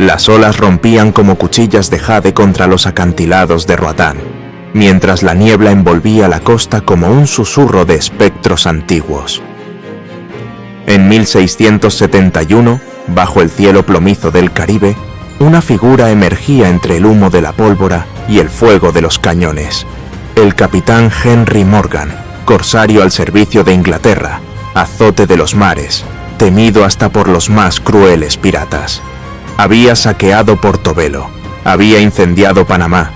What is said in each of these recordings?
Las olas rompían como cuchillas de jade contra los acantilados de Roatán, mientras la niebla envolvía la costa como un susurro de espectros antiguos. En 1671, bajo el cielo plomizo del Caribe, una figura emergía entre el humo de la pólvora y el fuego de los cañones. El capitán Henry Morgan, corsario al servicio de Inglaterra, azote de los mares, temido hasta por los más crueles piratas. Había saqueado Portobelo, había incendiado Panamá,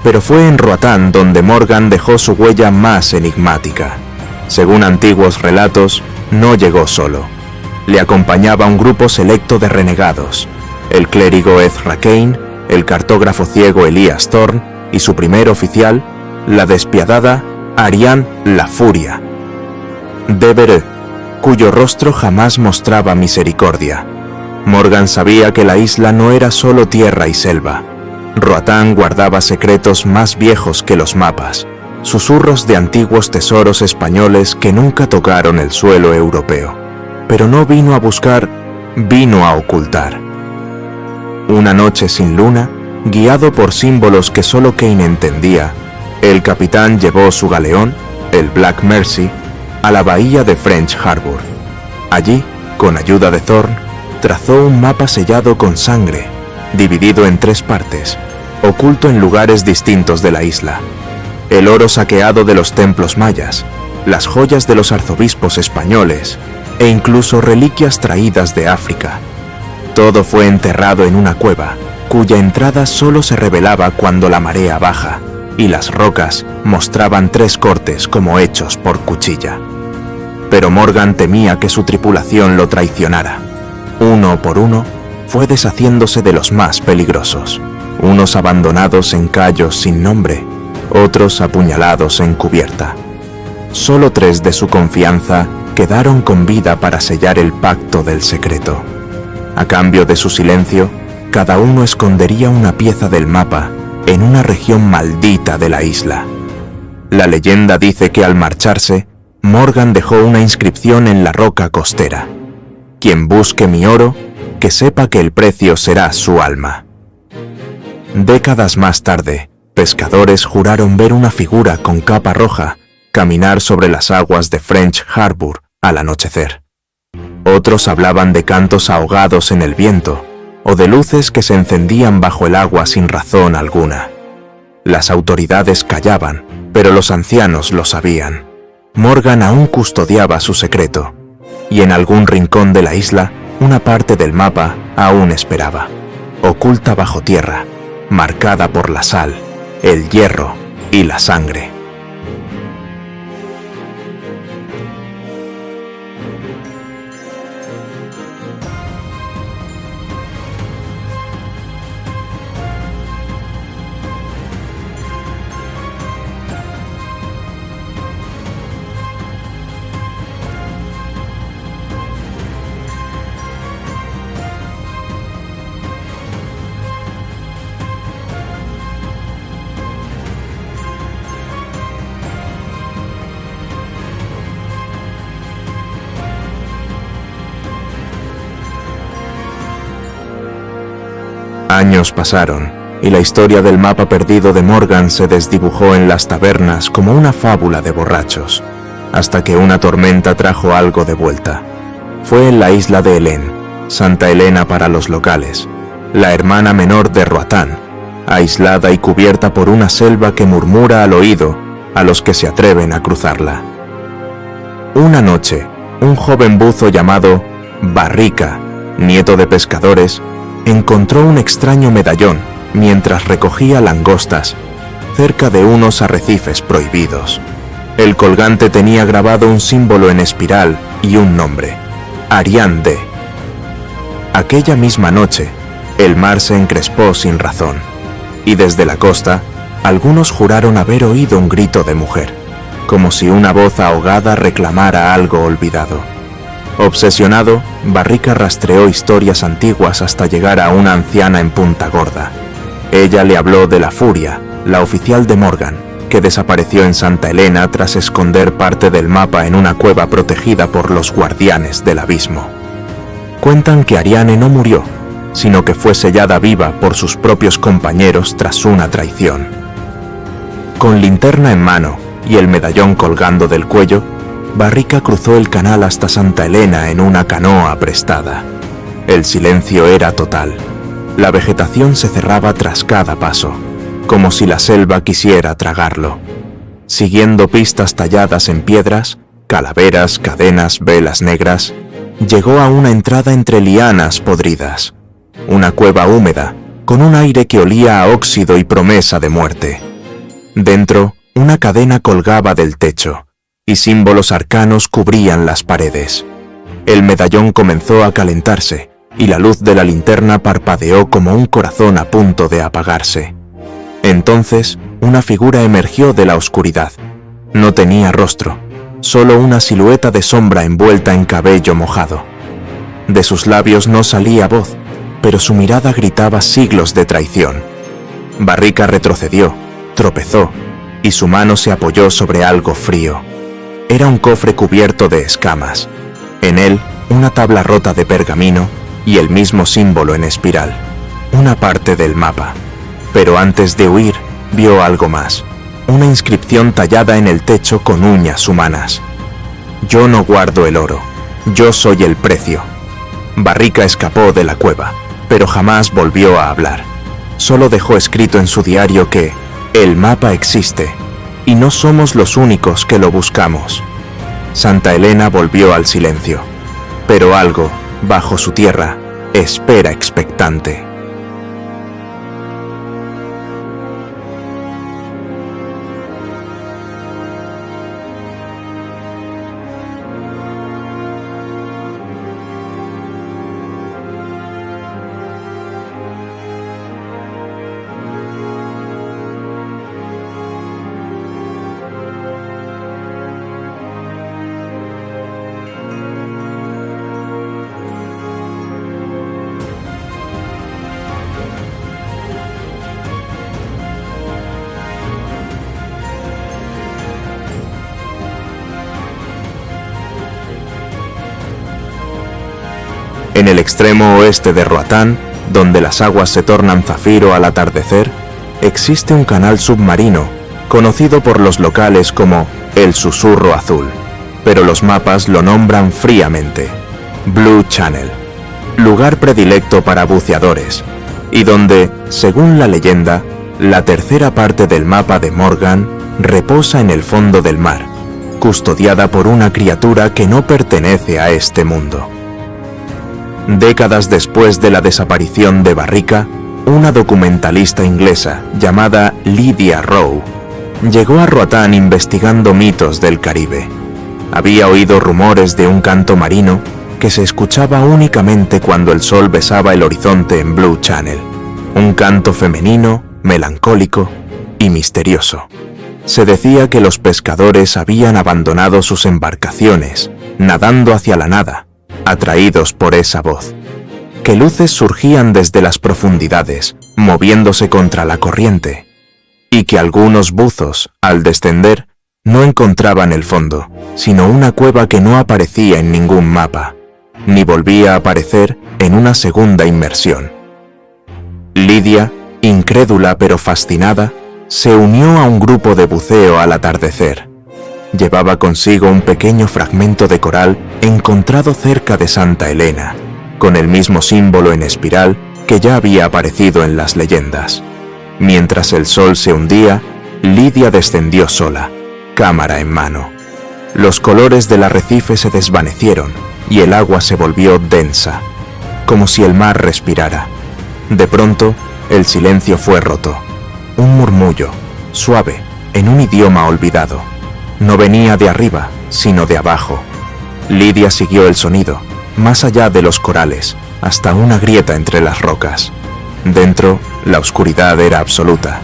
pero fue en Roatán donde Morgan dejó su huella más enigmática. Según antiguos relatos, no llegó solo. Le acompañaba un grupo selecto de renegados, el clérigo Ezra Kane, el cartógrafo ciego Elias Thorne y su primer oficial, la despiadada Ariane la Furia Devereux, cuyo rostro jamás mostraba misericordia. Morgan sabía que la isla no era solo tierra y selva. Roatán guardaba secretos más viejos que los mapas, susurros de antiguos tesoros españoles que nunca tocaron el suelo europeo. Pero no vino a buscar, vino a ocultar. Una noche sin luna, guiado por símbolos que solo Kane entendía, el capitán llevó su galeón, el Black Mercy, a la bahía de French Harbor. Allí, con ayuda de Thorne, trazó un mapa sellado con sangre, dividido en 3 partes, oculto en lugares distintos de la isla. El oro saqueado de los templos mayas, las joyas de los arzobispos españoles e incluso reliquias traídas de África. Todo fue enterrado en una cueva, cuya entrada solo se revelaba cuando la marea baja, y las rocas mostraban 3 cortes como hechos por cuchilla. Pero Morgan temía que su tripulación lo traicionara. Uno por uno, fue deshaciéndose de los más peligrosos, unos abandonados en cayos sin nombre, otros apuñalados en cubierta. Solo 3 de su confianza quedaron con vida para sellar el pacto del secreto. A cambio de su silencio, cada uno escondería una pieza del mapa en una región maldita de la isla. La leyenda dice que al marcharse, Morgan dejó una inscripción en la roca costera: quien busque mi oro, que sepa que el precio será su alma. Décadas más tarde, pescadores juraron ver una figura con capa roja caminar sobre las aguas de French Harbor al anochecer. Otros hablaban de cantos ahogados en el viento o de luces que se encendían bajo el agua sin razón alguna. Las autoridades callaban, pero los ancianos lo sabían. Morgan aún custodiaba su secreto, y en algún rincón de la isla, una parte del mapa aún esperaba, oculta bajo tierra, marcada por la sal, el hierro y la sangre. Años pasaron, y la historia del mapa perdido de Morgan se desdibujó en las tabernas como una fábula de borrachos, hasta que una tormenta trajo algo de vuelta. Fue en la isla de Helene, Santa Helena para los locales, la hermana menor de Roatán, aislada y cubierta por una selva que murmura al oído a los que se atreven a cruzarla. Una noche, un joven buzo llamado Barrica, nieto de pescadores, encontró un extraño medallón mientras recogía langostas cerca de unos arrecifes prohibidos. El colgante tenía grabado un símbolo en espiral y un nombre: Ariane D. Aquella misma noche, el mar se encrespó sin razón, y desde la costa, algunos juraron haber oído un grito de mujer, como si una voz ahogada reclamara algo olvidado. Obsesionado, Barrica rastreó historias antiguas hasta llegar a una anciana en Punta Gorda. Ella le habló de la Furia, la oficial de Morgan, que desapareció en Santa Helena tras esconder parte del mapa en una cueva protegida por los guardianes del abismo. Cuentan que Ariane no murió, sino que fue sellada viva por sus propios compañeros tras una traición. Con linterna en mano y el medallón colgando del cuello, Barrica cruzó el canal hasta Santa Elena en una canoa prestada. El silencio era total. La vegetación se cerraba tras cada paso, como si la selva quisiera tragarlo. Siguiendo pistas talladas en piedras, calaveras, cadenas, velas negras, llegó a una entrada entre lianas podridas, una cueva húmeda, con un aire que olía a óxido y promesa de muerte. Dentro, una cadena colgaba del techo, y símbolos arcanos cubrían las paredes. El medallón comenzó a calentarse, y la luz de la linterna parpadeó como un corazón a punto de apagarse. Entonces, una figura emergió de la oscuridad. No tenía rostro, solo una silueta de sombra envuelta en cabello mojado. De sus labios no salía voz, pero su mirada gritaba siglos de traición. Barrica retrocedió, tropezó, y su mano se apoyó sobre algo frío. Era un cofre cubierto de escamas. En él, una tabla rota de pergamino y el mismo símbolo en espiral, una parte del mapa. Pero antes de huir, vio algo más, una inscripción tallada en el techo con uñas humanas. Yo no guardo el oro, yo soy el precio. Barrica escapó de la cueva, pero jamás volvió a hablar. Solo dejó escrito en su diario que el mapa existe, y no somos los únicos que lo buscamos. Santa Elena volvió al silencio, pero algo, bajo su tierra, espera expectante. En el extremo oeste de Roatán, donde las aguas se tornan zafiro al atardecer, existe un canal submarino, conocido por los locales como el Susurro Azul, pero los mapas lo nombran fríamente Blue Channel, lugar predilecto para buceadores, y donde, según la leyenda, la tercera parte del mapa de Morgan reposa en el fondo del mar, custodiada por una criatura que no pertenece a este mundo. Décadas después de la desaparición de Barrica, una documentalista inglesa llamada Lydia Rowe llegó a Roatán investigando mitos del Caribe. Había oído rumores de un canto marino que se escuchaba únicamente cuando el sol besaba el horizonte en Blue Channel, un canto femenino, melancólico y misterioso. Se decía que los pescadores habían abandonado sus embarcaciones, nadando hacia la nada, atraídos por esa voz, que luces surgían desde las profundidades, moviéndose contra la corriente, y que algunos buzos, al descender, no encontraban el fondo, sino una cueva que no aparecía en ningún mapa, ni volvía a aparecer en una segunda inmersión. Lydia, incrédula pero fascinada, se unió a un grupo de buceo al atardecer. Llevaba consigo un pequeño fragmento de coral encontrado cerca de Santa Elena, con el mismo símbolo en espiral que ya había aparecido en las leyendas. Mientras el sol se hundía, Lydia descendió sola, cámara en mano. Los colores del arrecife se desvanecieron y el agua se volvió densa, como si el mar respirara. De pronto, el silencio fue roto. Un murmullo, suave, en un idioma olvidado. No venía de arriba, sino de abajo. Lydia siguió el sonido, más allá de los corales, hasta una grieta entre las rocas. Dentro, la oscuridad era absoluta.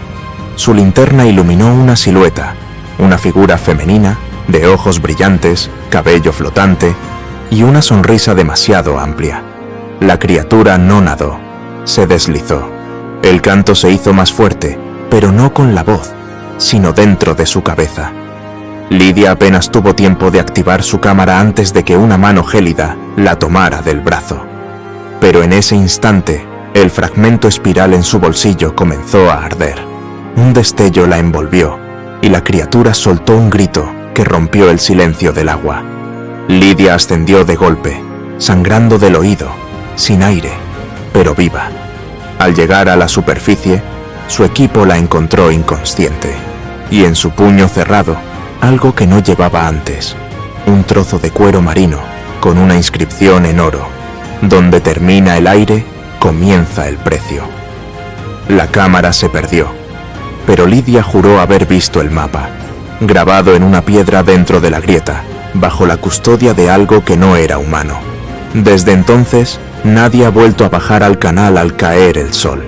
Su linterna iluminó una silueta, una figura femenina, de ojos brillantes, cabello flotante y una sonrisa demasiado amplia. La criatura no nadó, se deslizó. El canto se hizo más fuerte, pero no con la voz, sino dentro de su cabeza. Lydia apenas tuvo tiempo de activar su cámara antes de que una mano gélida la tomara del brazo. Pero en ese instante, El fragmento espiral en su bolsillo comenzó a arder. Un destello la envolvió y la criatura soltó un grito que rompió el silencio del agua. Lydia ascendió de golpe, sangrando del oído, sin aire, pero viva. Al llegar a la superficie, su equipo la encontró inconsciente, y en su puño cerrado, algo que no llevaba antes, un trozo de cuero marino con una inscripción en oro: donde termina el aire, comienza el precio. La cámara se perdió, pero Lydia juró haber visto el mapa, grabado en una piedra dentro de la grieta, bajo la custodia de algo que no era humano. Desde entonces, nadie ha vuelto a bajar al canal al caer el sol.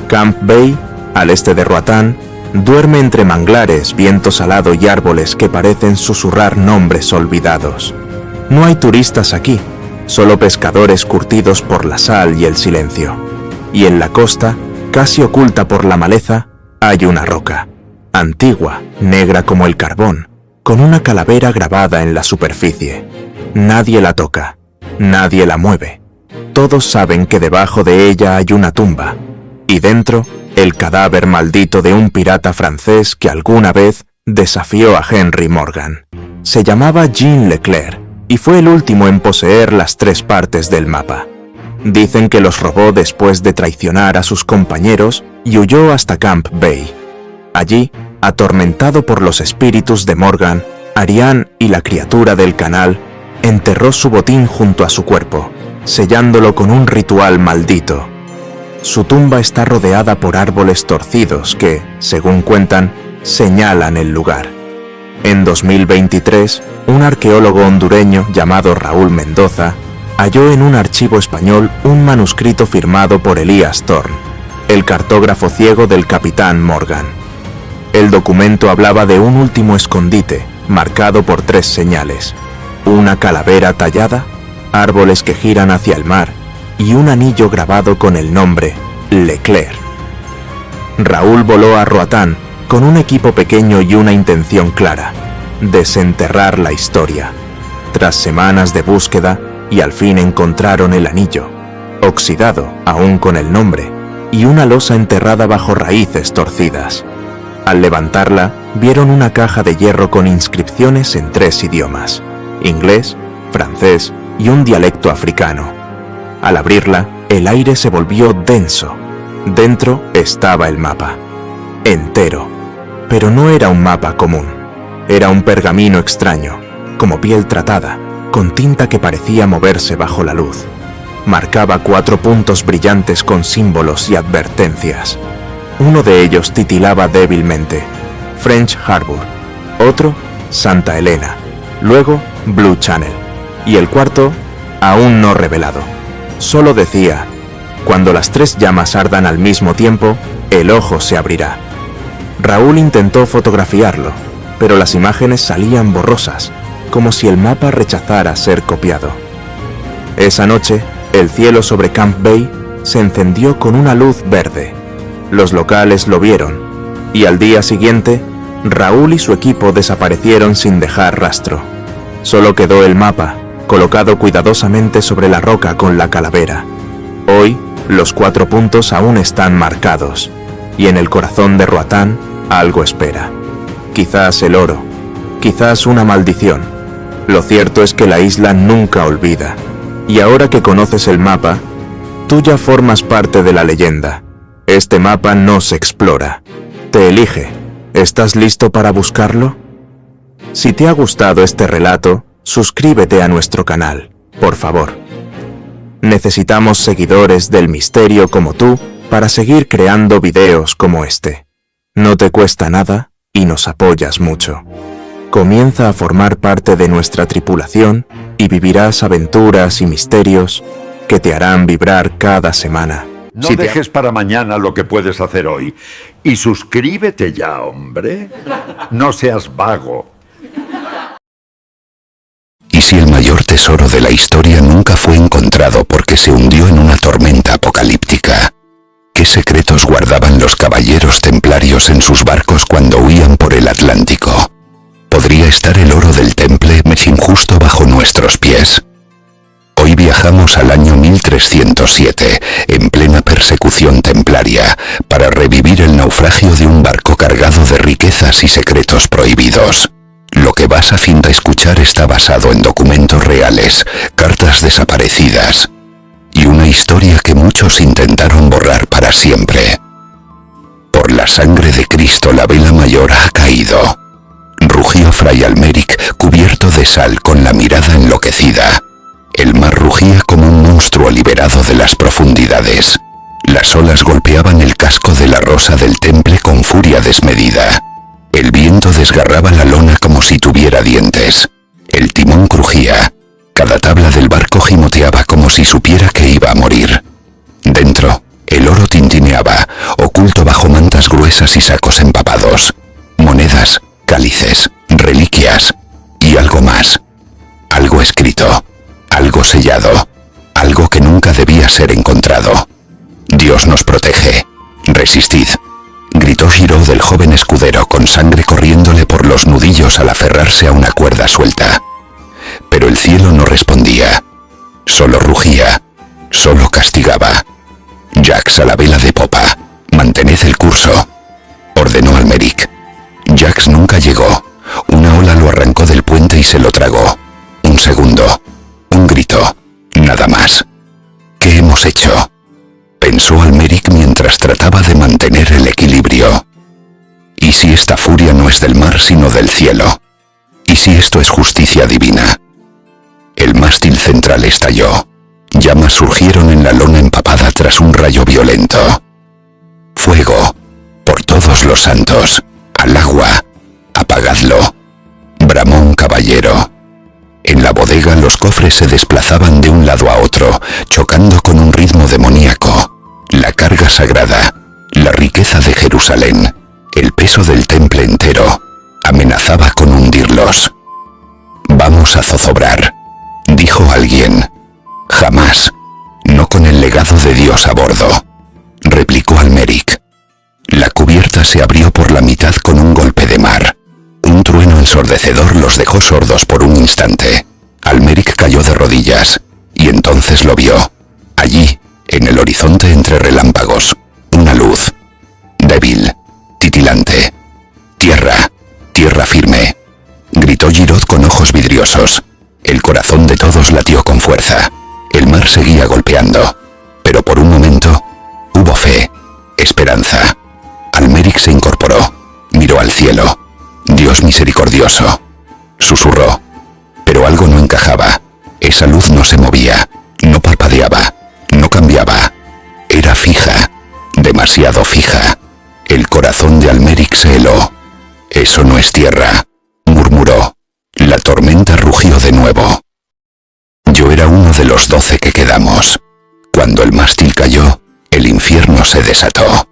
Camp Bay, al este de Roatán, duerme entre manglares, viento salado y árboles que parecen susurrar nombres olvidados. No hay turistas aquí, solo pescadores curtidos por la sal y el silencio. Y en la costa, casi oculta por la maleza, hay una roca, antigua, negra como el carbón, con una calavera grabada en la superficie. Nadie la toca, nadie la mueve. Todos saben que debajo de ella hay una tumba, y dentro, el cadáver maldito de un pirata francés que alguna vez desafió a Henry Morgan. Se llamaba Jean Leclerc y fue el último en poseer las 3 partes del mapa. Dicen que los robó después de traicionar a sus compañeros y huyó hasta Camp Bay. Allí, atormentado por los espíritus de Morgan, Ariane y la criatura del canal, enterró su botín junto a su cuerpo, sellándolo con un ritual maldito. Su tumba está rodeada por árboles torcidos que, según cuentan, señalan el lugar. En 2023, un arqueólogo hondureño llamado Raúl Mendoza halló en un archivo español un manuscrito firmado por Elías Thorne, el cartógrafo ciego del capitán Morgan. El documento hablaba de un último escondite, marcado por 3 señales: una calavera tallada, árboles que giran hacia el mar y un anillo grabado con el nombre Leclerc. Raúl voló a Roatán con un equipo pequeño y una intención clara: desenterrar la historia. Tras semanas de búsqueda, y al fin encontraron el anillo, oxidado aún con el nombre, y una losa enterrada bajo raíces torcidas. Al levantarla, vieron una caja de hierro con inscripciones en 3 idiomas: inglés, francés y un dialecto africano. Al abrirla, el aire se volvió denso. Dentro estaba el mapa, entero. Pero no era un mapa común. Era un pergamino extraño, como piel tratada, con tinta que parecía moverse bajo la luz. Marcaba 4 puntos brillantes con símbolos y advertencias. Uno de ellos titilaba débilmente: French Harbor. Otro, Santa Elena. Luego, Blue Channel. Y el cuarto, aún no revelado. Solo decía: cuando las 3 llamas ardan al mismo tiempo, el ojo se abrirá. Raúl intentó fotografiarlo, pero las imágenes salían borrosas, como si el mapa rechazara ser copiado. Esa noche, el cielo sobre Camp Bay se encendió con una luz verde. Los locales lo vieron, y al día siguiente, Raúl y su equipo desaparecieron sin dejar rastro. Solo quedó el mapa, colocado cuidadosamente sobre la roca con la calavera. Hoy, los 4 puntos aún están marcados, y en el corazón de Roatán algo espera. Quizás el oro, quizás una maldición. Lo cierto es que la isla nunca olvida, y ahora que conoces el mapa, tú ya formas parte de la leyenda. Este mapa no se explora, te elige. ¿Estás listo para buscarlo? Si te ha gustado este relato, suscríbete a nuestro canal, por favor. Necesitamos seguidores del misterio como tú para seguir creando videos como este. No te cuesta nada y nos apoyas mucho. Comienza a formar parte de nuestra tripulación y vivirás aventuras y misterios que te harán vibrar cada semana. No dejes para mañana lo que puedes hacer hoy. Y suscríbete ya, hombre. No seas vago. ¿Y si el mayor tesoro de la historia nunca fue encontrado porque se hundió en una tormenta apocalíptica? ¿Qué secretos guardaban los caballeros templarios en sus barcos cuando huían por el Atlántico? ¿Podría estar el oro del Temple justo bajo nuestros pies? Hoy viajamos al año 1307, en plena persecución templaria, para revivir el naufragio de un barco cargado de riquezas y secretos prohibidos. Lo que vas a fin de escuchar está basado en documentos reales, cartas desaparecidas, y una historia que muchos intentaron borrar para siempre. Por la sangre de Cristo la vela mayor ha caído. Rugió Fray Almeric, cubierto de sal, con la mirada enloquecida. El mar rugía como un monstruo liberado de las profundidades. Las olas golpeaban el casco de la rosa del Temple con furia desmedida. El viento desgarraba la lona como si tuviera dientes. El timón crujía. Cada tabla del barco gimoteaba como si supiera que iba a morir. Dentro, el oro tintineaba, oculto bajo mantas gruesas y sacos empapados. Monedas, cálices, reliquias y algo más. Algo escrito, algo sellado, algo que nunca debía ser encontrado. Dios nos protege. Resistid, gritó Giraud del joven escudero, con sangre corriéndole por los nudillos al aferrarse a una cuerda suelta. Pero el cielo no respondía. Solo rugía, solo castigaba. Jacques a la vela de popa. Mantened el curso, ordenó Almeric. Jacques nunca llegó. Una ola lo arrancó del puente y se lo tragó. Un segundo, un grito, nada más. ¿Qué hemos hecho?, pensó Almeric mientras trataba de mantener el equilibrio. ¿Y si esta furia no es del mar sino del cielo? ¿Y si esto es justicia divina? El mástil central estalló. Llamas surgieron en la lona empapada tras un rayo violento. Fuego, por todos los santos, al agua, apagadlo, bramó un caballero. En la bodega los cofres se desplazaban de un lado a otro, chocando con un ritmo demoníaco. La carga sagrada, la riqueza de Jerusalén, el peso del Temple entero, amenazaba con hundirlos. Vamos a zozobrar, dijo alguien. Jamás, no con el legado de Dios a bordo, replicó Almeric. La cubierta se abrió por la mitad con un golpe de mar. Un trueno ensordecedor los dejó sordos por un instante. Almeric cayó de rodillas, y entonces lo vio. Allí, en el horizonte entre relámpagos, una luz. Débil, titilante. Tierra, tierra firme, gritó Giraud con ojos vidriosos. El corazón de todos latió con fuerza. El mar seguía golpeando, pero por un momento hubo fe, esperanza. Almeric se incorporó, miró al cielo. Dios misericordioso, susurró. Pero algo no encajaba. Esa luz no se movía, no parpadeaba, no cambiaba. Era fija, demasiado fija. El corazón de Almeric se heló. Eso no es tierra, murmuró. La tormenta rugió de nuevo. Yo era uno de los 12 que quedamos. Cuando el mástil cayó, el infierno se desató.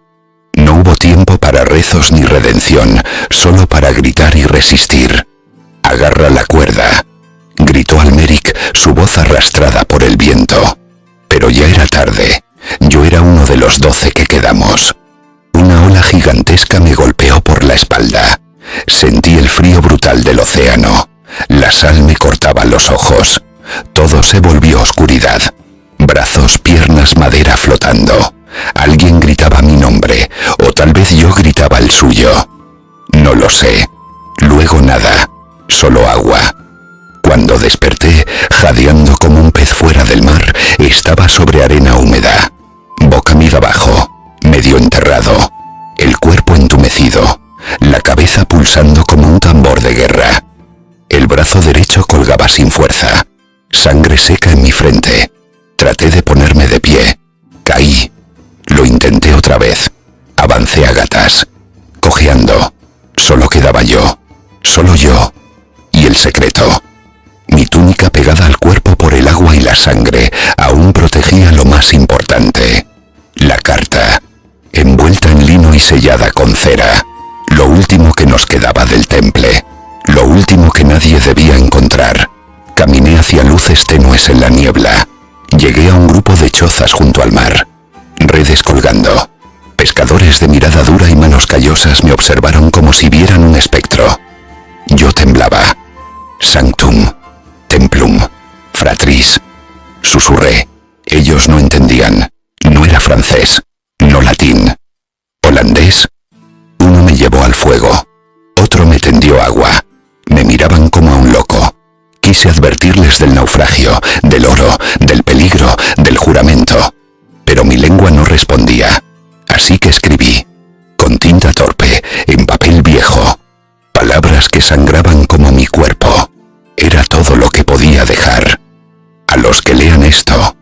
No hubo tiempo para rezos ni redención, solo para gritar y resistir. Agarra la cuerda, gritó Almeric, su voz arrastrada por el viento. Pero ya era tarde. Yo era uno de los 12 que quedamos. Una ola gigantesca me golpeó por la espalda. Sentí el frío brutal del océano. La sal me cortaba los ojos. Todo se volvió oscuridad. Brazos, piernas, madera flotando. Alguien gritaba mi nombre, o tal vez yo gritaba el suyo. No lo sé. Luego nada, solo agua. Cuando desperté, jadeando como un pez fuera del mar, estaba sobre arena húmeda. Boca mira abajo, medio enterrado. El cuerpo entumecido, la cabeza pulsando como un tambor de guerra. El brazo derecho colgaba sin fuerza. Sangre seca en mi frente. Traté de ponerme de pie. Caí. Lo intenté otra vez. Avancé a gatas, cojeando. Solo quedaba yo. Solo yo. Y el secreto. Mi túnica pegada al cuerpo por el agua y la sangre aún protegía lo más importante. La carta, envuelta en lino y sellada con cera. Lo último que nos quedaba del Temple. Lo último que nadie debía encontrar. Caminé hacia luces tenues en la niebla. Llegué a un grupo de chozas junto al mar. Redes colgando, pescadores de mirada dura y manos callosas me observaron como si vieran un espectro. Yo temblaba. Sanctum, templum, fratris. Susurré. Ellos no entendían. No era francés, no latín. ¿Holandés? Uno me llevó al fuego. Otro me tendió agua. Me miraban como a un loco. Quise advertirles del naufragio, del oro, del peligro, del juramento. Pero mi lengua no respondía. Así que escribí, con tinta torpe, en papel viejo, palabras que sangraban como mi cuerpo. Era todo lo que podía dejar. A los que lean esto,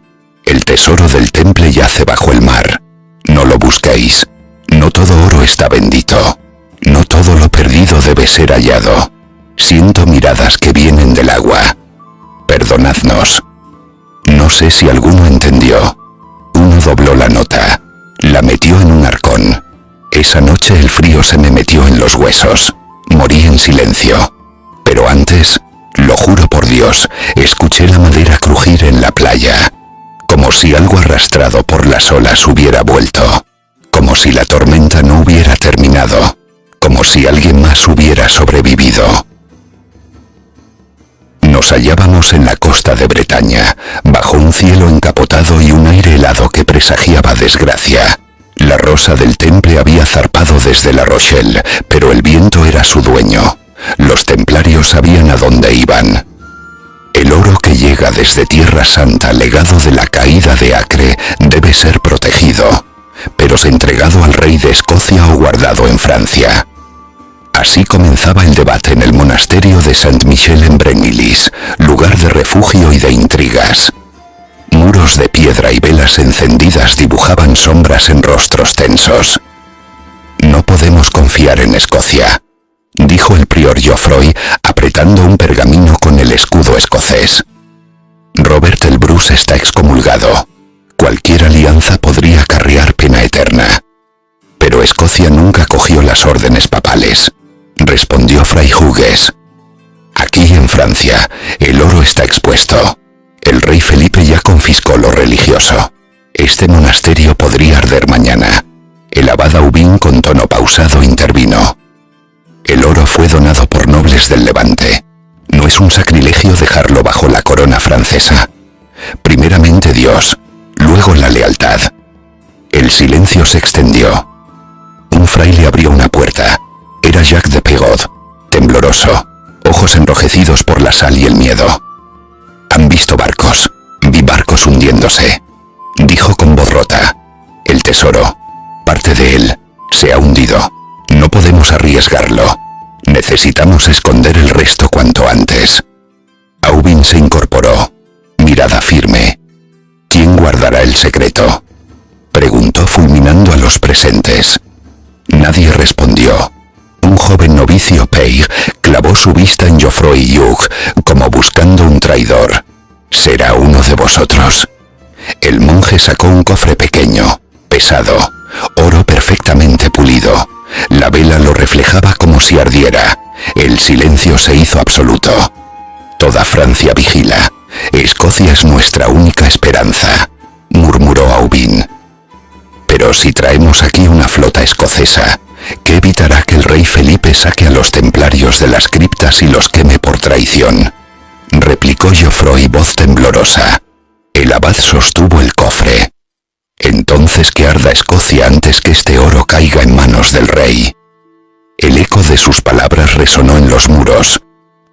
el tesoro del temple yace bajo el mar. No lo busquéis. No todo oro está bendito. No todo lo perdido debe ser hallado. Siento miradas que vienen del agua. Perdonadnos. No sé si alguno entendió. Uno dobló la nota. La metió en un arcón. Esa noche el frío se me metió en los huesos. Morí en silencio. Pero antes, lo juro por Dios, escuché la madera crujir en la playa. Como si algo arrastrado por las olas hubiera vuelto. Como si la tormenta no hubiera terminado. Como si alguien más hubiera sobrevivido. Nos hallábamos en la costa de Bretaña, bajo un cielo encapotado y un aire helado que presagiaba desgracia. La rosa del temple había zarpado desde La Rochelle, pero el viento era su dueño. Los templarios sabían a dónde iban. El oro que llega desde Tierra Santa, legado de la caída de Acre, debe ser protegido, pero entregado al rey de Escocia o guardado en Francia. Así comenzaba el debate en el monasterio de Saint-Michel en Brennilis, lugar de refugio y de intrigas. Muros de piedra y velas encendidas dibujaban sombras en rostros tensos. No podemos confiar en Escocia, dijo el prior Geoffroy, apretando un pergamino con el escudo escocés. Robert el Bruce está excomulgado. Cualquier alianza podría acarrear pena eterna. Pero Escocia nunca cogió las órdenes papales, respondió Fray Hughes. Aquí en Francia, el oro está expuesto. El rey Felipe ya confiscó lo religioso. Este monasterio podría arder mañana. El abad Aubin con tono pausado intervino. El oro fue donado por nobles del Levante. No es un sacrilegio dejarlo bajo la corona francesa. Primeramente Dios, luego la lealtad. El silencio se extendió. Un fraile abrió una puerta. Era Jacques de Pegot, tembloroso, ojos enrojecidos por la sal y el miedo. Han visto barcos. Vi barcos hundiéndose, dijo con voz rota. El tesoro, parte de él, se ha hundido. No podemos arriesgarlo. Necesitamos esconder el resto cuanto antes. Aubin se incorporó, mirada firme. ¿Quién guardará el secreto?, preguntó fulminando a los presentes. Nadie respondió. Un joven novicio Pey clavó su vista en Geoffroy Hugh, como buscando un traidor. ¿Será uno de vosotros? El monje sacó un cofre pequeño, pesado, oro perfectamente pulido. La vela lo reflejaba como si ardiera. El silencio se hizo absoluto. Toda Francia vigila. Escocia es nuestra única esperanza, murmuró Aubin. Pero si traemos aquí una flota escocesa, ¿qué evitará que el rey Felipe saque a los templarios de las criptas y los queme por traición?, replicó Geoffroy, voz temblorosa. El abad sostuvo el cofre. Entonces que arda Escocia antes que este oro caiga en manos del rey. El eco de sus palabras resonó en los muros.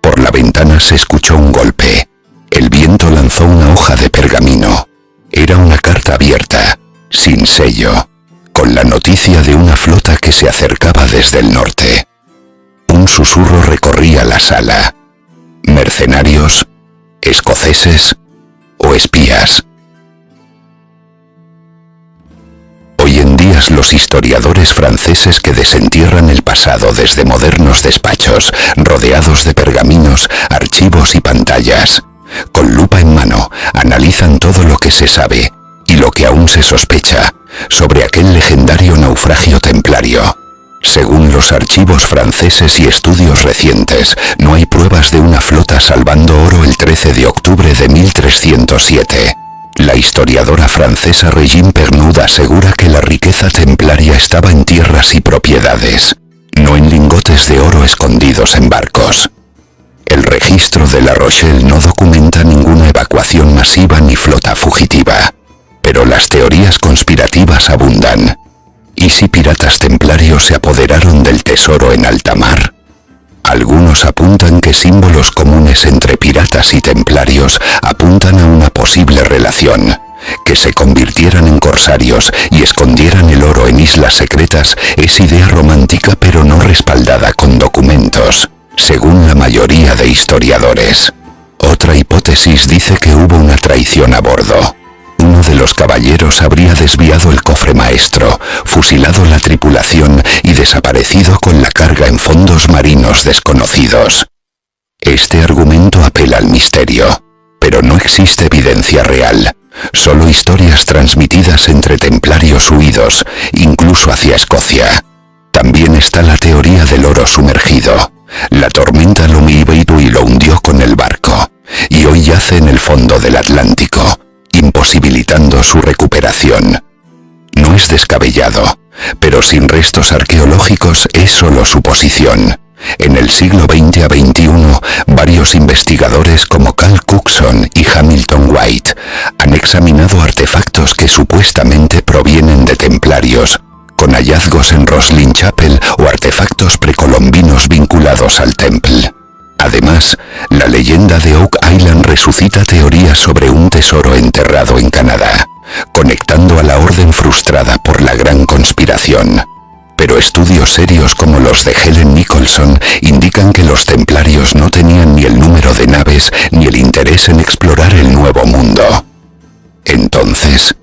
Por la ventana se escuchó un golpe. El viento lanzó una hoja de pergamino. Era una carta abierta, sin sello, con la noticia de una flota que se acercaba desde el norte. Un susurro recorría la sala. ¿Mercenarios? ¿Escoceses? ¿O espías? Hoy en día los historiadores franceses que desentierran el pasado desde modernos despachos, rodeados de pergaminos, archivos y pantallas, con lupa en mano, analizan todo lo que se sabe y lo que aún se sospecha sobre aquel legendario naufragio templario. Según los archivos franceses y estudios recientes, no hay pruebas de una flota salvando oro el 13 de octubre de 1307. La historiadora francesa Régine Pernoud asegura que la riqueza templaria estaba en tierras y propiedades, no en lingotes de oro escondidos en barcos. El registro de La Rochelle no documenta ninguna evacuación masiva ni flota fugitiva, pero las teorías conspirativas abundan. ¿Y si piratas templarios se apoderaron del tesoro en alta mar? Algunos apuntan que símbolos comunes entre piratas y templarios apuntan a una posible relación. Que se convirtieran en corsarios y escondieran el oro en islas secretas es idea romántica pero no respaldada con documentos, según la mayoría de historiadores. Otra hipótesis dice que hubo una traición a bordo. Uno de los caballeros habría desviado el cofre maestro, fusilado la tripulación y desaparecido con la carga en fondos marinos desconocidos. Este argumento apela al misterio, pero no existe evidencia real, solo historias transmitidas entre templarios huidos, incluso hacia Escocia. También está la teoría del oro sumergido. La tormenta lo miró y lo hundió con el barco, y hoy yace en el fondo del Atlántico, imposibilitando su recuperación. No es descabellado, pero sin restos arqueológicos es solo suposición. En el siglo XX a XXI, varios investigadores como Carl Cookson y Hamilton White han examinado artefactos que supuestamente provienen de templarios, con hallazgos en Roslin Chapel o artefactos precolombinos vinculados al Temple. Además, la leyenda de Oak Island resucita teorías sobre un tesoro enterrado en Canadá, conectando a la orden frustrada por la Gran Conspiración. Pero estudios serios como los de Helen Nicholson indican que los templarios no tenían ni el número de naves ni el interés en explorar el Nuevo Mundo. Entonces,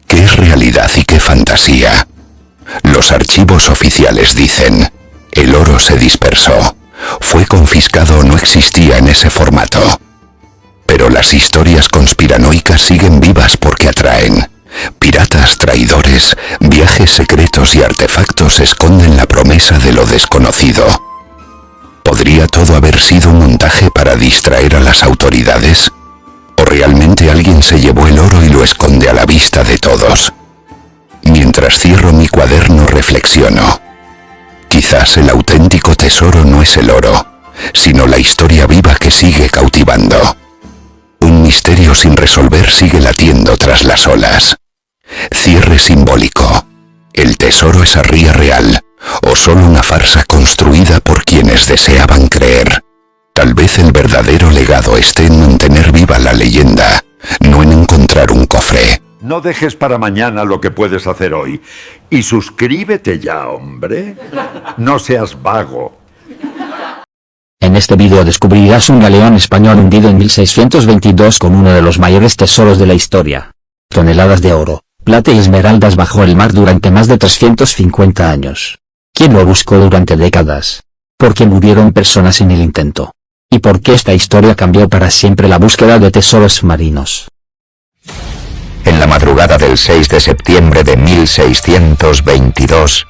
¿qué es realidad y qué fantasía? Los archivos oficiales dicen, el oro se dispersó. Fue confiscado o no existía en ese formato. Pero las historias conspiranoicas siguen vivas porque atraen. Piratas traidores, viajes secretos y artefactos esconden la promesa de lo desconocido. ¿Podría todo haber sido un montaje para distraer a las autoridades? ¿O realmente alguien se llevó el oro y lo esconde a la vista de todos? Mientras cierro mi cuaderno reflexiono. Quizás el auténtico tesoro no es el oro, sino la historia viva que sigue cautivando. Un misterio sin resolver sigue latiendo tras las olas. Cierre simbólico. ¿El tesoro es arría real o solo una farsa construida por quienes deseaban creer? Tal vez el verdadero legado esté en mantener viva la leyenda, no en encontrar un cofre. No dejes para mañana lo que puedes hacer hoy. Y suscríbete ya, hombre. No seas vago. En este vídeo descubrirás un galeón español hundido en 1622 con uno de los mayores tesoros de la historia. Toneladas de oro, plata y esmeraldas bajo el mar durante más de 350 años. ¿Quién lo buscó durante décadas? ¿Por qué murieron personas en el intento? ¿Y por qué esta historia cambió para siempre la búsqueda de tesoros marinos? En la madrugada del 6 de septiembre de 1622,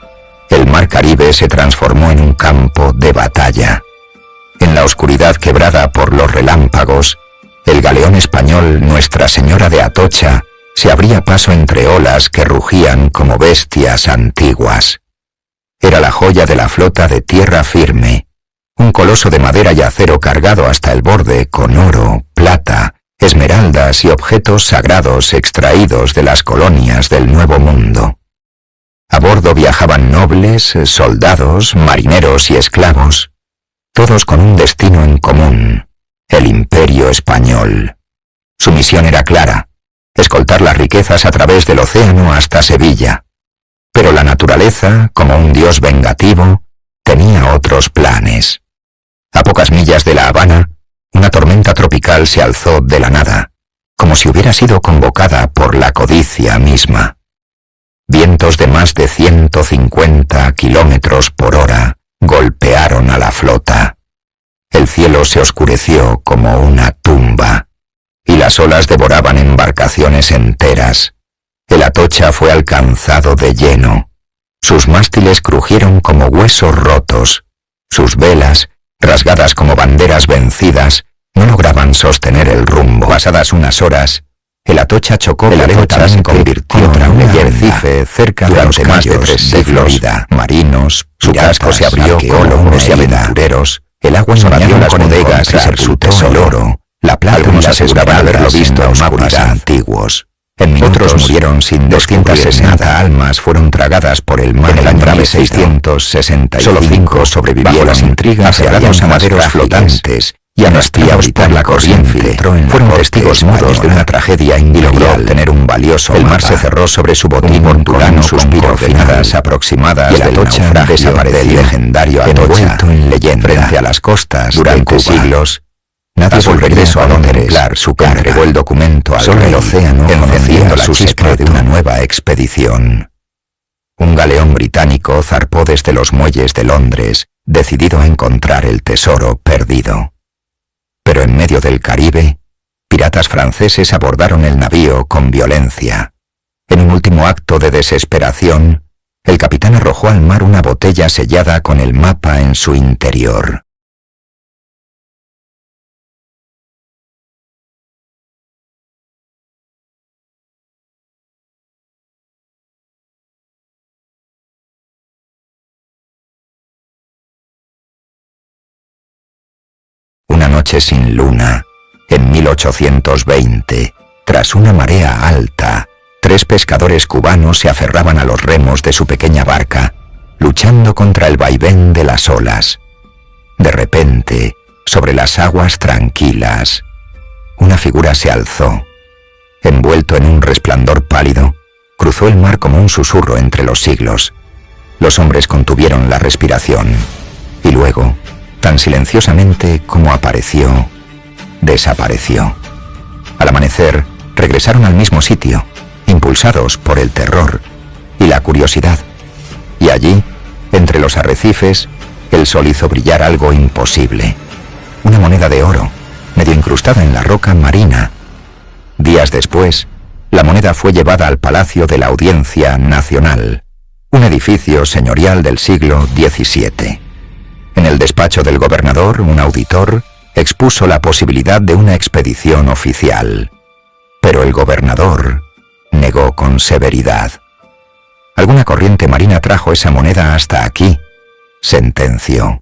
el mar Caribe se transformó en un campo de batalla. En la oscuridad quebrada por los relámpagos, el galeón español Nuestra Señora de Atocha se abría paso entre olas que rugían como bestias antiguas. Era la joya de la flota de tierra firme, un coloso de madera y acero cargado hasta el borde con oro, plata, esmeraldas y objetos sagrados extraídos de las colonias del Nuevo Mundo. A bordo viajaban nobles, soldados, marineros y esclavos, todos con un destino en común, el Imperio Español. Su misión era clara, escoltar las riquezas a través del océano hasta Sevilla. Pero la naturaleza, como un dios vengativo, tenía otros planes. A pocas millas de La Habana, una tormenta tropical se alzó de la nada, como si hubiera sido convocada por la codicia misma. Vientos de más de 150 kilómetros por hora golpearon a la flota. El cielo se oscureció como una tumba, y las olas devoraban embarcaciones enteras. El Atocha fue alcanzado de lleno. Sus mástiles crujieron como huesos rotos. Sus velas, rasgadas como banderas vencidas, no lograban sostener el rumbo. Pasadas unas horas, El Atocha chocó, el Atocha se convirtió en un arrecife cerca de los más de 3 siglos. Marinos, su casco se abrió con hombres y aventureros, el agua invadió las bodegas y se su tesoro, la plata. Algunos aseguraban haberlo visto en mapas antiguos. Otros murieron sin 260 almas fueron tragadas por el mar en el año 1665. Solo 5 sobrevivieron las intrigas aferrados a maderos flotantes y arrastrados por la corriente. Fueron testigos mudos de una tragedia y logró obtener un valioso. El mar se cerró sobre su botín con un suspiro final aproximadas y el Atocha desapareció del legendario Atocha en leyenda frente a las costas durante siglos. Nadie volvió regreso a contemplar su cara. Entregó el documento al rey, el océano encendiendo la chispa de una nueva expedición. Un galeón británico zarpó desde los muelles de Londres, decidido a encontrar el tesoro perdido. Pero en medio del Caribe, piratas franceses abordaron el navío con violencia. En un último acto de desesperación, el capitán arrojó al mar una botella sellada con el mapa en su interior. Una noche sin luna, en 1820, tras una marea alta, 3 pescadores cubanos se aferraban a los remos de su pequeña barca, luchando contra el vaivén de las olas. De repente, sobre las aguas tranquilas, una figura se alzó. Envuelto en un resplandor pálido, cruzó el mar como un susurro entre los siglos. Los hombres contuvieron la respiración, y luego, tan silenciosamente como apareció, desapareció. Al amanecer, regresaron al mismo sitio, impulsados por el terror y la curiosidad. Y allí, entre los arrecifes, el sol hizo brillar algo imposible. Una moneda de oro, medio incrustada en la roca marina. Días después, la moneda fue llevada al Palacio de la Audiencia Nacional, un edificio señorial del siglo XVII. En el despacho del gobernador, un auditor expuso la posibilidad de una expedición oficial, pero el gobernador negó con severidad. Alguna corriente marina trajo esa moneda hasta aquí, sentenció.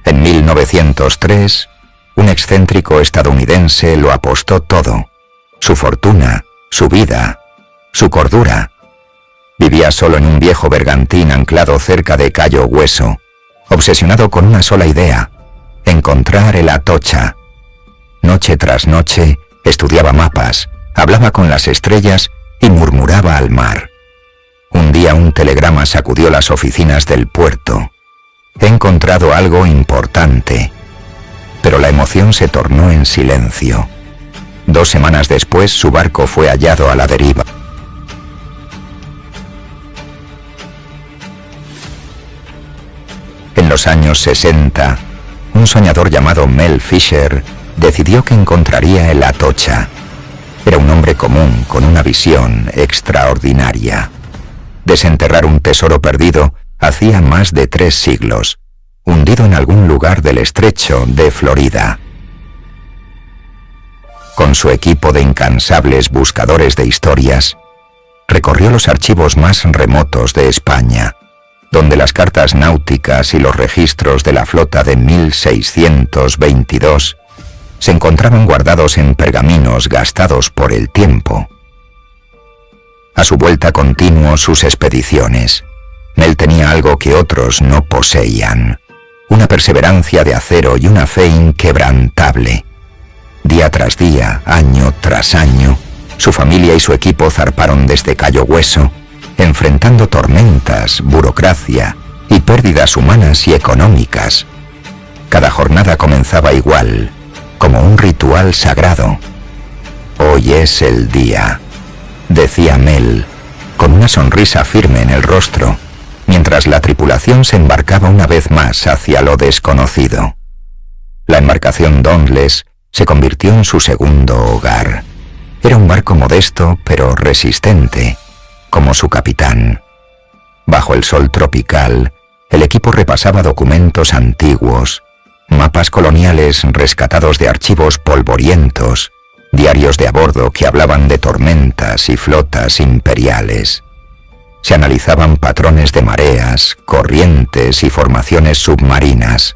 En 1903, un excéntrico estadounidense lo apostó todo: su fortuna, su vida, su cordura. Vivía solo en un viejo bergantín anclado cerca de Cayo Hueso, obsesionado con una sola idea: encontrar el Atocha. Noche tras noche, estudiaba mapas, hablaba con las estrellas y murmuraba al mar. Un día un telegrama sacudió las oficinas del puerto. He encontrado algo importante. Pero la emoción se tornó en silencio. 2 semanas después, su barco fue hallado a la deriva. En los años 60, un soñador llamado Mel Fisher decidió que encontraría el Atocha. Era un hombre común con una visión extraordinaria. Desenterrar un tesoro perdido hacía más de 3 siglos, hundido en algún lugar del estrecho de Florida. Con su equipo de incansables buscadores de historias, recorrió los archivos más remotos de España, donde las cartas náuticas y los registros de la flota de 1622 se encontraban guardados en pergaminos gastados por el tiempo. A su vuelta continuó sus expediciones. Mel tenía algo que otros no poseían: una perseverancia de acero y una fe inquebrantable. Día tras día, año tras año, su familia y su equipo zarparon desde Cayo Hueso, enfrentando tormentas, burocracia y pérdidas humanas y económicas. Cada jornada comenzaba igual, como un ritual sagrado. «Hoy es el día», decía Mel, con una sonrisa firme en el rostro, mientras la tripulación se embarcaba una vez más hacia lo desconocido. La embarcación Dauntless se convirtió en su segundo hogar. Era un barco modesto pero resistente, como su capitán. Bajo el sol tropical, el equipo repasaba documentos antiguos, mapas coloniales rescatados de archivos polvorientos, diarios de a bordo que hablaban de tormentas y flotas imperiales. Se analizaban patrones de mareas, corrientes y formaciones submarinas.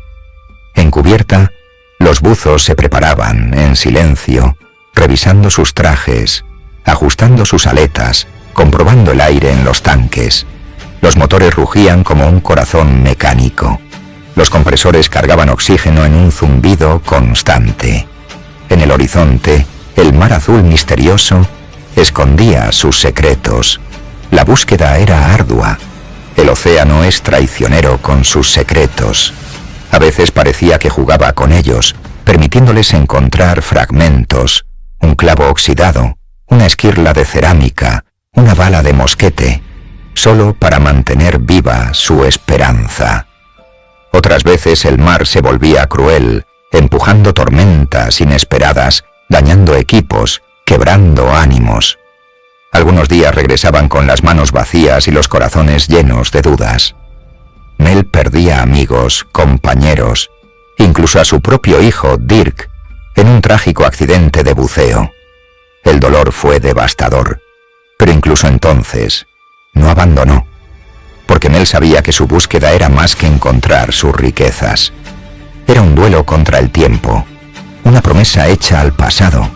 En cubierta, los buzos se preparaban, en silencio, revisando sus trajes, ajustando sus aletas, comprobando el aire en los tanques. Los motores rugían como un corazón mecánico. Los compresores cargaban oxígeno en un zumbido constante. En el horizonte, el mar azul misterioso escondía sus secretos. La búsqueda era ardua. El océano es traicionero con sus secretos. A veces parecía que jugaba con ellos, permitiéndoles encontrar fragmentos, un clavo oxidado, una esquirla de cerámica, una bala de mosquete, solo para mantener viva su esperanza. Otras veces el mar se volvía cruel, empujando tormentas inesperadas, dañando equipos, quebrando ánimos. Algunos días regresaban con las manos vacías y los corazones llenos de dudas. Mel perdía amigos, compañeros, incluso a su propio hijo, Dirk, en un trágico accidente de buceo. El dolor fue devastador, pero incluso entonces no abandonó, porque Mel sabía que su búsqueda era más que encontrar sus riquezas. Era un duelo contra el tiempo, una promesa hecha al pasado.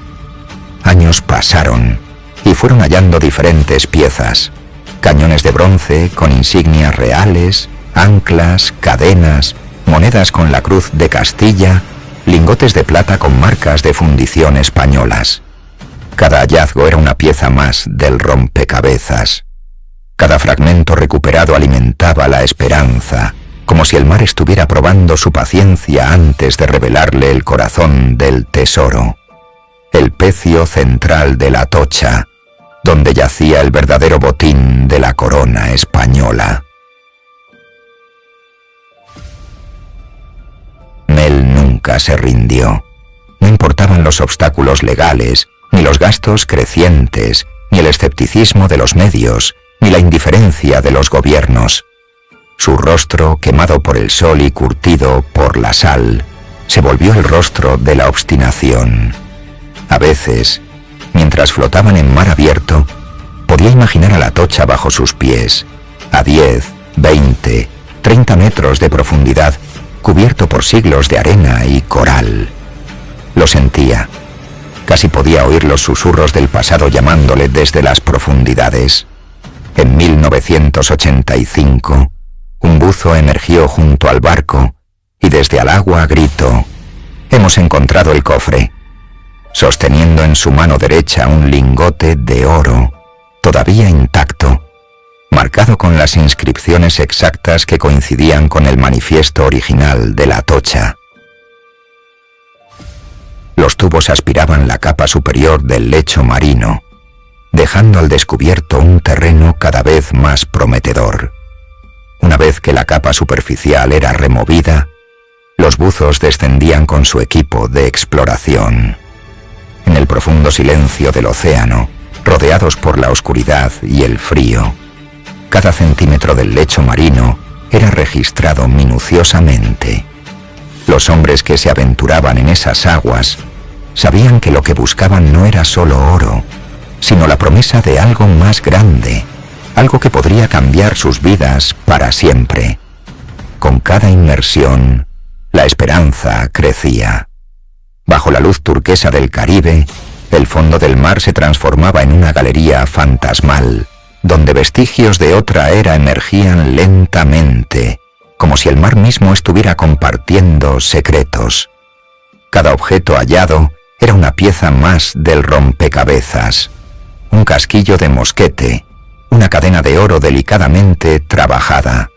Años pasaron y fueron hallando diferentes piezas: cañones de bronce con insignias reales, anclas, cadenas, monedas con la cruz de Castilla, lingotes de plata con marcas de fundición españolas. Cada hallazgo era una pieza más del rompecabezas. Cada fragmento recuperado alimentaba la esperanza, como si el mar estuviera probando su paciencia antes de revelarle el corazón del tesoro, el pecio central de la Atocha, donde yacía el verdadero botín de la corona española. Mel nunca se rindió. No importaban los obstáculos legales, ni los gastos crecientes, ni el escepticismo de los medios, ni la indiferencia de los gobiernos. Su rostro, quemado por el sol y curtido por la sal, se volvió el rostro de la obstinación. A veces, mientras flotaban en mar abierto, podía imaginar a la Atocha bajo sus pies, a 10, 20, 30 metros de profundidad, cubierto por siglos de arena y coral. Lo sentía. Casi podía oír los susurros del pasado llamándole desde las profundidades. En 1985, un buzo emergió junto al barco y desde al agua gritó: «Hemos encontrado el cofre», sosteniendo en su mano derecha un lingote de oro, todavía intacto, marcado con las inscripciones exactas que coincidían con el manifiesto original de la Atocha. Los tubos aspiraban la capa superior del lecho marino, dejando al descubierto un terreno cada vez más prometedor. Una vez que la capa superficial era removida, los buzos descendían con su equipo de exploración. En el profundo silencio del océano, rodeados por la oscuridad y el frío, cada centímetro del lecho marino era registrado minuciosamente. Los hombres que se aventuraban en esas aguas sabían que lo que buscaban no era solo oro, sino la promesa de algo más grande, algo que podría cambiar sus vidas para siempre. Con cada inmersión, la esperanza crecía. Bajo la luz turquesa del Caribe, el fondo del mar se transformaba en una galería fantasmal, donde vestigios de otra era emergían lentamente, como si el mar mismo estuviera compartiendo secretos. Cada objeto hallado era una pieza más del rompecabezas, un casquillo de mosquete, una cadena de oro delicadamente trabajada,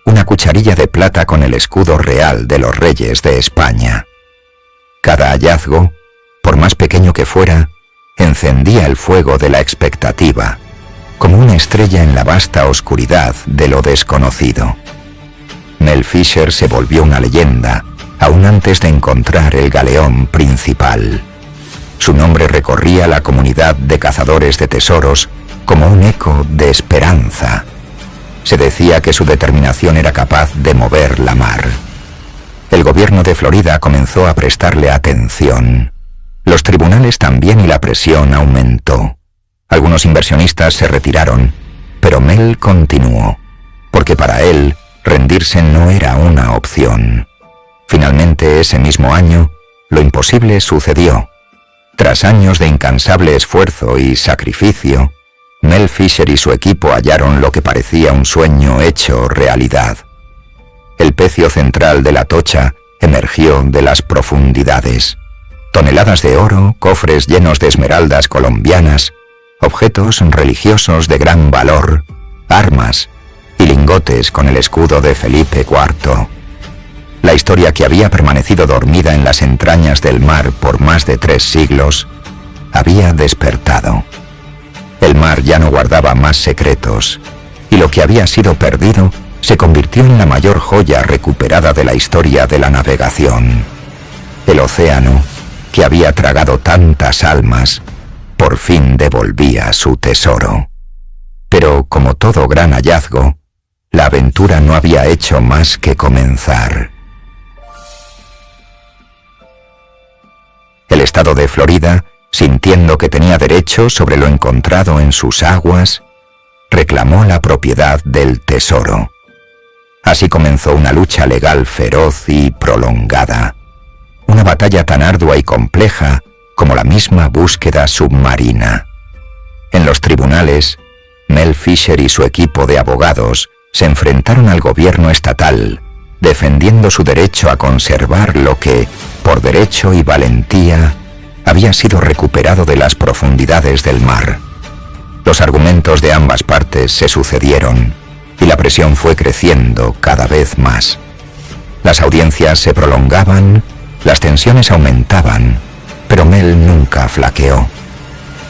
una cucharilla de plata con el escudo real de los reyes de España. Cada hallazgo, por más pequeño que fuera, encendía el fuego de la expectativa, como una estrella en la vasta oscuridad de lo desconocido. Mel Fisher se volvió una leyenda, aún antes de encontrar el galeón principal. Su nombre recorría la comunidad de cazadores de tesoros como un eco de esperanza. Se decía que su determinación era capaz de mover la mar. El gobierno de Florida comenzó a prestarle atención. Los tribunales también y la presión aumentó. Algunos inversionistas se retiraron, pero Mel continuó, porque para él rendirse no era una opción. Finalmente, ese mismo año, lo imposible sucedió. Tras años de incansable esfuerzo y sacrificio, Mel Fisher y su equipo hallaron lo que parecía un sueño hecho realidad. El pecio central de la Atocha emergió de las profundidades. Toneladas de oro, cofres llenos de esmeraldas colombianas, objetos religiosos de gran valor, armas y lingotes con el escudo de Felipe IV. La historia que había permanecido dormida en las entrañas del mar por más de 3 siglos había despertado. El mar ya no guardaba más secretos, y lo que había sido perdido se convirtió en la mayor joya recuperada de la historia de la navegación. El océano, que había tragado tantas almas, por fin devolvía su tesoro. Pero, como todo gran hallazgo, la aventura no había hecho más que comenzar. El estado de Florida, sintiendo que tenía derecho sobre lo encontrado en sus aguas, reclamó la propiedad del tesoro. Así comenzó una lucha legal feroz y prolongada, una batalla tan ardua y compleja como la misma búsqueda submarina. En los tribunales, Mel Fisher y su equipo de abogados se enfrentaron al gobierno estatal, defendiendo su derecho a conservar lo que, por derecho y valentía, había sido recuperado de las profundidades del mar. Los argumentos de ambas partes se sucedieron, y la presión fue creciendo cada vez más. Las audiencias se prolongaban, las tensiones aumentaban, pero Mel nunca flaqueó.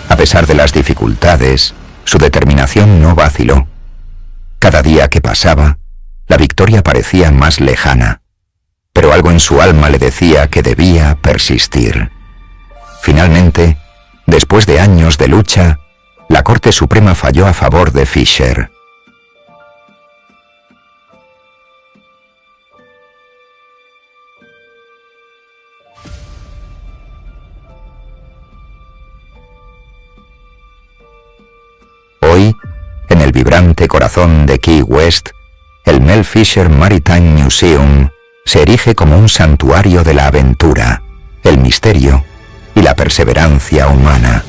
A pesar de las dificultades, su determinación no vaciló. Cada día que pasaba, la victoria parecía más lejana, pero algo en su alma le decía que debía persistir. Finalmente, después de años de lucha, la Corte Suprema falló a favor de Fisher. Hoy, en el vibrante corazón de Key West, el Mel Fisher Maritime Museum se erige como un santuario de la aventura, el misterio y la perseverancia humana.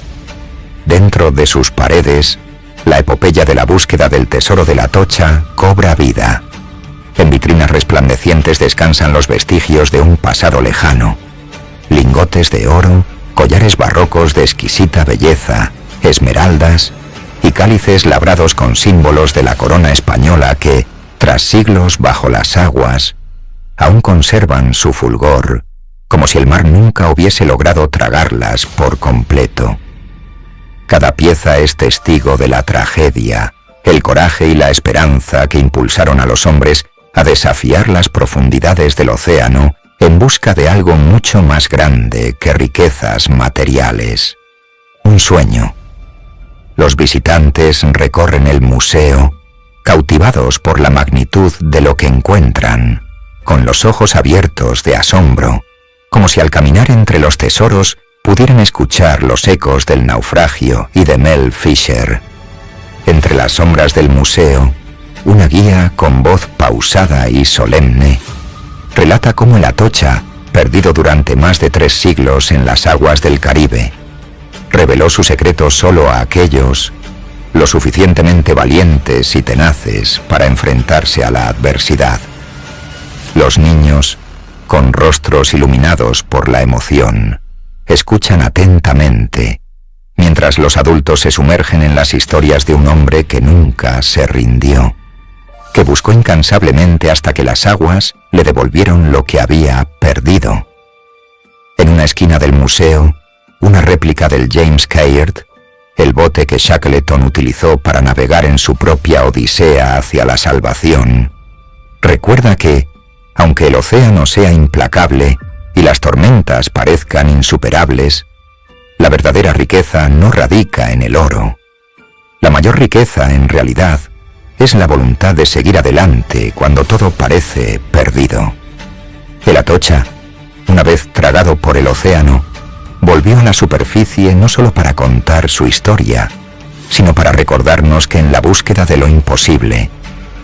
Dentro de sus paredes, la epopeya de la búsqueda del tesoro de la Atocha cobra vida. En vitrinas resplandecientes descansan los vestigios de un pasado lejano. Lingotes de oro, collares barrocos de exquisita belleza, esmeraldas y cálices labrados con símbolos de la corona española que, tras siglos bajo las aguas, aún conservan su fulgor, como si el mar nunca hubiese logrado tragarlas por completo. Cada pieza es testigo de la tragedia, el coraje y la esperanza que impulsaron a los hombres a desafiar las profundidades del océano en busca de algo mucho más grande que riquezas materiales. Un sueño. Los visitantes recorren el museo, cautivados por la magnitud de lo que encuentran, con los ojos abiertos de asombro, como si al caminar entre los tesoros pudieran escuchar los ecos del naufragio y de Mel Fisher. Entre las sombras del museo, una guía con voz pausada y solemne relata cómo el Atocha, perdido durante más de 3 siglos en las aguas del Caribe, reveló su secreto solo a aquellos lo suficientemente valientes y tenaces para enfrentarse a la adversidad. Los niños, con rostros iluminados por la emoción, escuchan atentamente, mientras los adultos se sumergen en las historias de un hombre que nunca se rindió, que buscó incansablemente hasta que las aguas le devolvieron lo que había perdido. En una esquina del museo, una réplica del James Caird, el bote que Shackleton utilizó para navegar en su propia odisea hacia la salvación, recuerda que, aunque el océano sea implacable y las tormentas parezcan insuperables, la verdadera riqueza no radica en el oro. La mayor riqueza, en realidad, es la voluntad de seguir adelante cuando todo parece perdido. El Atocha, una vez tragado por el océano, volvió a la superficie no solo para contar su historia, sino para recordarnos que en la búsqueda de lo imposible,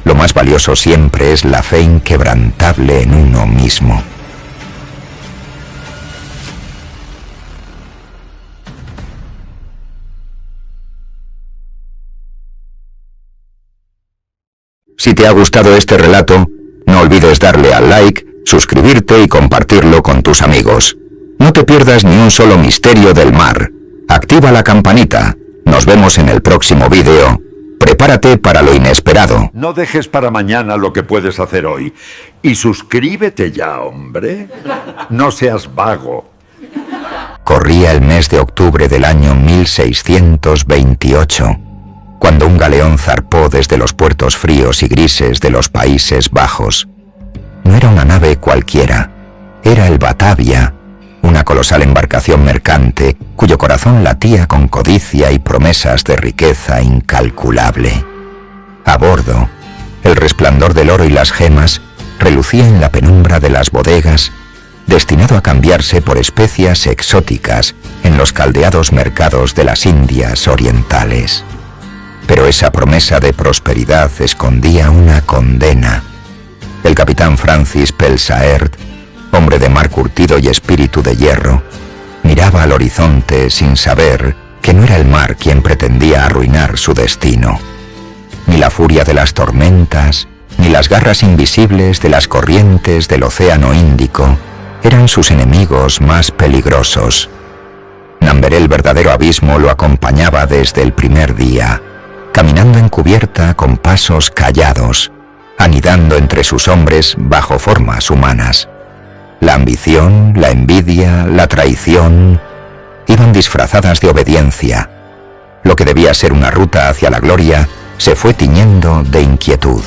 lo más valioso siempre es la fe inquebrantable en uno mismo. Si te ha gustado este relato, no olvides darle al like, suscribirte y compartirlo con tus amigos. No te pierdas ni un solo misterio del mar. Activa la campanita. Nos vemos en el próximo vídeo. Prepárate para lo inesperado. No dejes para mañana lo que puedes hacer hoy. Y suscríbete ya, hombre. No seas vago. Corría el mes de octubre del año 1628, cuando un galeón zarpó desde los puertos fríos y grises de los Países Bajos. No era una nave cualquiera, era el Batavia, una colosal embarcación mercante cuyo corazón latía con codicia y promesas de riqueza incalculable. A bordo, el resplandor del oro y las gemas relucía en la penumbra de las bodegas, destinado a cambiarse por especias exóticas en los caldeados mercados de las Indias orientales. Pero esa promesa de prosperidad escondía una condena. El capitán Francis Pelsaert, hombre de mar curtido y espíritu de hierro, miraba al horizonte sin saber que no era el mar quien pretendía arruinar su destino. Ni la furia de las tormentas, ni las garras invisibles de las corrientes del Océano Índico eran sus enemigos más peligrosos. Namberé, el verdadero abismo, lo acompañaba desde el primer día, caminando en cubierta con pasos callados, anidando entre sus hombres bajo formas humanas. La ambición, la envidia, la traición iban disfrazadas de obediencia. Lo que debía ser una ruta hacia la gloria se fue tiñendo de inquietud.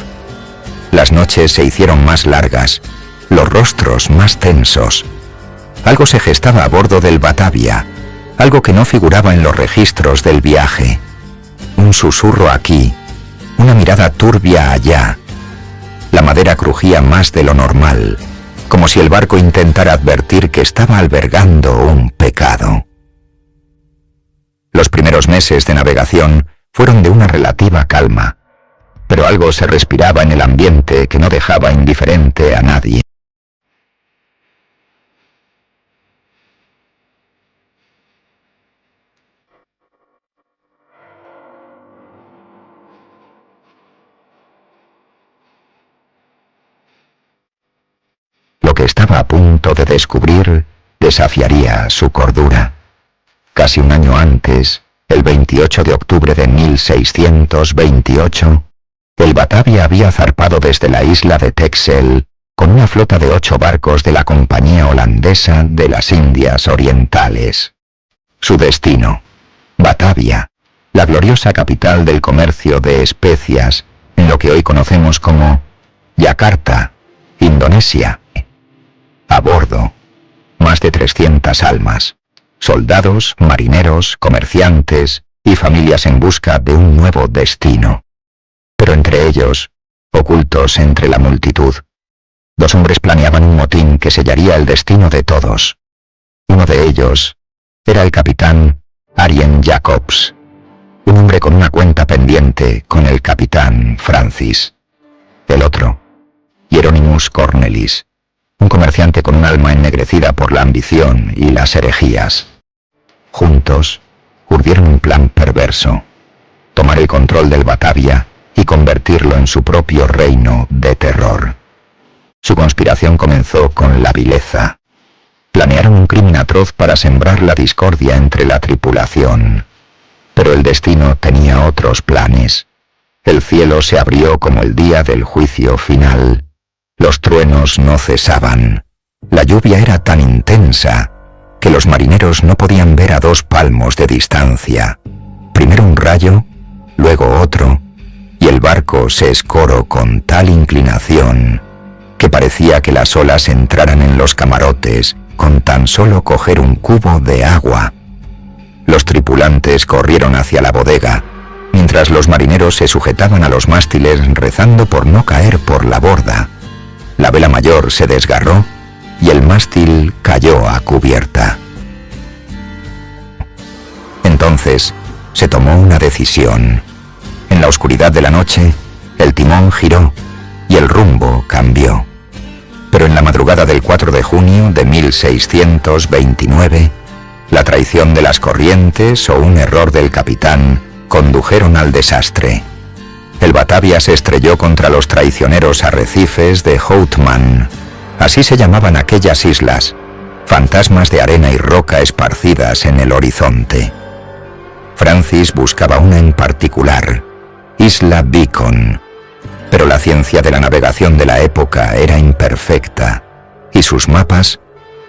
Las noches se hicieron más largas, los rostros más tensos. Algo se gestaba a bordo del Batavia, algo que no figuraba en los registros del viaje. Un susurro aquí, una mirada turbia allá. La madera crujía más de lo normal, como si el barco intentara advertir que estaba albergando un pecado. Los primeros meses de navegación fueron de una relativa calma, pero algo se respiraba en el ambiente que no dejaba indiferente a nadie. Lo que estaba a punto de descubrir desafiaría su cordura. Casi un año antes, el 28 de octubre de 1628, el Batavia había zarpado desde la isla de Texel con una flota de 8 barcos de la Compañía Holandesa de las Indias Orientales. Su destino, Batavia, la gloriosa capital del comercio de especias, en lo que hoy conocemos como Yakarta, Indonesia. A bordo, más de 300 almas, soldados, marineros, comerciantes y familias en busca de un nuevo destino. Pero entre ellos, ocultos entre la multitud, 2 hombres planeaban un motín que sellaría el destino de todos. Uno de ellos Era el capitán Arjen Jacobs, un hombre con una cuenta pendiente con el capitán Francis. El otro, Hieronymus Cornelis, un comerciante con un alma ennegrecida por la ambición y las herejías. Juntos, urdieron un plan perverso: tomar el control del Batavia y convertirlo en su propio reino de terror. Su conspiración comenzó con la vileza. Planearon un crimen atroz para sembrar la discordia entre la tripulación. Pero el destino tenía otros planes. El cielo se abrió como el día del juicio final. Los truenos no cesaban. La lluvia era tan intensa que los marineros no podían ver a 2 palmos de distancia. Primero un rayo, luego otro, y el barco se escoró con tal inclinación que parecía que las olas entraran en los camarotes con tan solo coger un cubo de agua. Los tripulantes corrieron hacia la bodega, mientras los marineros se sujetaban a los mástiles rezando por no caer por la borda. La vela mayor se desgarró y el mástil cayó a cubierta. Entonces se tomó una decisión. En la oscuridad de la noche, el timón giró y el rumbo cambió. Pero en la madrugada del 4 de junio de 1629, la traición de las corrientes o un error del capitán condujeron al desastre. El Batavia se estrelló contra los traicioneros arrecifes de Houtman. Así se llamaban aquellas islas, fantasmas de arena y roca esparcidas en el horizonte. Francis buscaba una en particular, Isla Beacon, pero la ciencia de la navegación de la época era imperfecta, y sus mapas,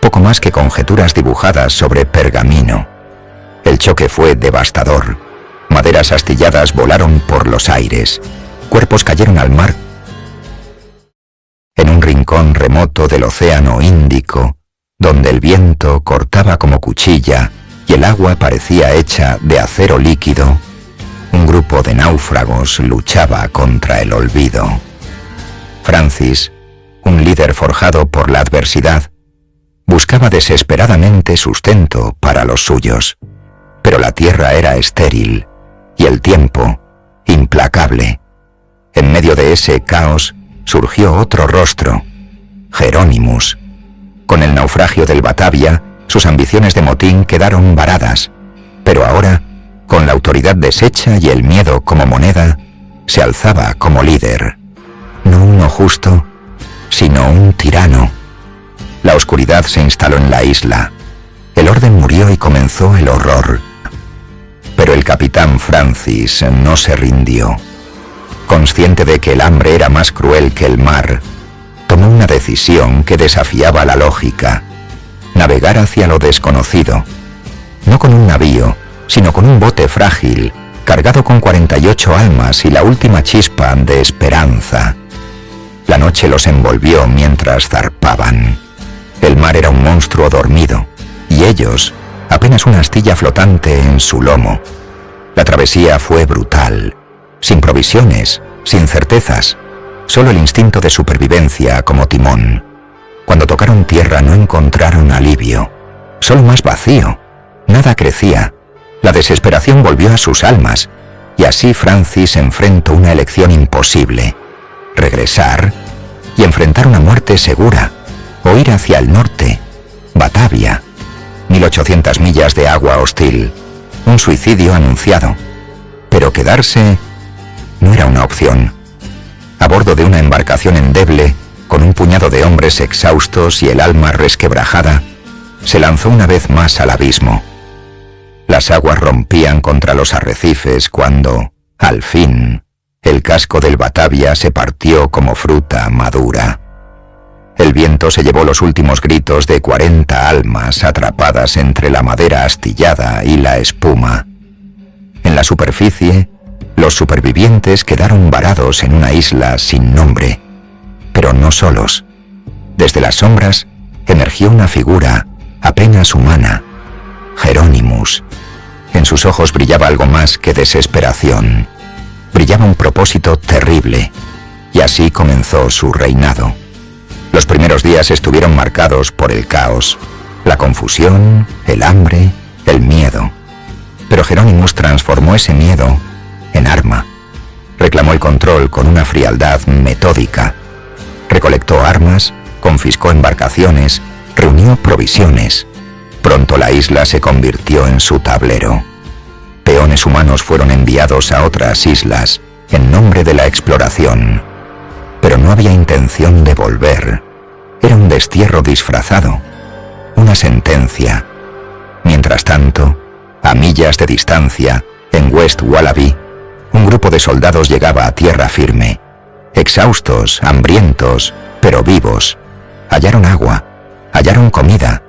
poco más que conjeturas dibujadas sobre pergamino. El choque fue devastador. Maderas astilladas volaron por los aires, cuerpos cayeron al mar. En un rincón remoto del océano Índico, donde el viento cortaba como cuchilla y el agua parecía hecha de acero líquido, un grupo de náufragos luchaba contra el olvido. Francis, un líder forjado por la adversidad, buscaba desesperadamente sustento para los suyos, pero la tierra era estéril y el tiempo implacable. En medio de ese caos surgió otro rostro, Hieronymus. Con el naufragio del Batavia, sus ambiciones de motín quedaron varadas, pero ahora, con la autoridad deshecha y el miedo como moneda, se alzaba como líder. No uno justo, sino un tirano. La oscuridad se instaló en la isla. El orden murió y comenzó el horror. Pero el capitán Francis no se rindió. Consciente de que el hambre era más cruel que el mar, tomó una decisión que desafiaba la lógica: navegar hacia lo desconocido, no con un navío, sino con un bote frágil, cargado con 48 almas y la última chispa de esperanza. La noche los envolvió mientras zarpaban. El mar era un monstruo dormido, y ellos, apenas una astilla flotante en su lomo. La travesía fue brutal, sin provisiones, sin certezas, solo el instinto de supervivencia como timón. Cuando tocaron tierra no encontraron alivio, solo más vacío. Nada crecía. La desesperación volvió a sus almas, y así Francis enfrentó una elección imposible: regresar y enfrentar una muerte segura, o ir hacia el norte, Batavia, 1800 millas de agua hostil, un suicidio anunciado. Pero quedarse no era una opción. A bordo de una embarcación endeble, con un puñado de hombres exhaustos y el alma resquebrajada, se lanzó una vez más al abismo. Las aguas rompían contra los arrecifes cuando, al fin, el casco del Batavia se partió como fruta madura. El viento se llevó los últimos gritos de 40 almas atrapadas entre la madera astillada y la espuma. En la superficie, los supervivientes quedaron varados en una isla sin nombre, pero no solos. Desde las sombras emergió una figura apenas humana, Hieronymus. En sus ojos brillaba algo más que desesperación. Brillaba un propósito terrible, y así comenzó su reinado. Los primeros días estuvieron marcados por el caos, la confusión, el hambre el miedo. Pero Jerónimos transformó ese miedo en arma. Reclamó el control con una frialdad metódica. Recolectó armas, confiscó embarcaciones, reunió provisiones. Pronto la isla se convirtió en su tablero. Peones humanos fueron enviados a otras islas en nombre de la exploración. Pero no había intención de volver. Era un destierro disfrazado, una sentencia. Mientras tanto, a millas de distancia, en West Wallaby, un grupo de soldados llegaba a tierra firme. Exhaustos, hambrientos, pero vivos. Hallaron agua, hallaron comida,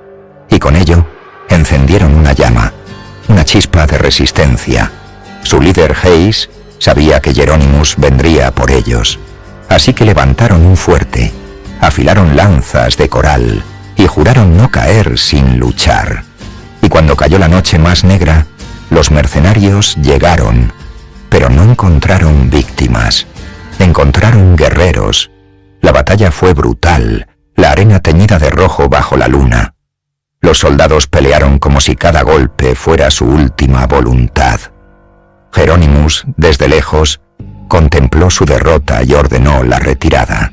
y con ello encendieron una llama, una chispa de resistencia. Su líder Hayes sabía que Hieronymus vendría por ellos, así que levantaron un fuerte, afilaron lanzas de coral y juraron no caer sin luchar. Y cuando cayó la noche más negra, los mercenarios llegaron, pero no encontraron víctimas, encontraron guerreros. La batalla fue brutal, la arena teñida de rojo bajo la luna. Los soldados pelearon como si cada golpe fuera su última voluntad. Jerónimos, desde lejos, contempló su derrota y ordenó la retirada.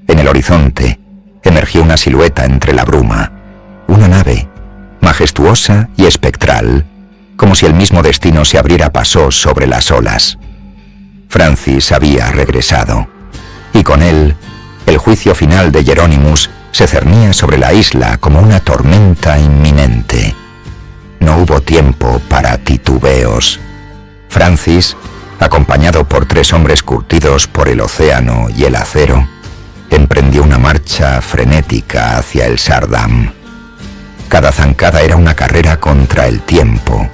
En el horizonte emergió una silueta entre la bruma, una nave, majestuosa y espectral, como si el mismo destino se abriera paso sobre las olas. Francis había regresado, y con él, el juicio final de Hieronymus se cernía sobre la isla como una tormenta inminente. No hubo tiempo para titubeos. Francis, acompañado por 3 hombres curtidos por el océano y el acero, emprendió una marcha frenética hacia el Sardam. Cada zancada era una carrera contra el tiempo,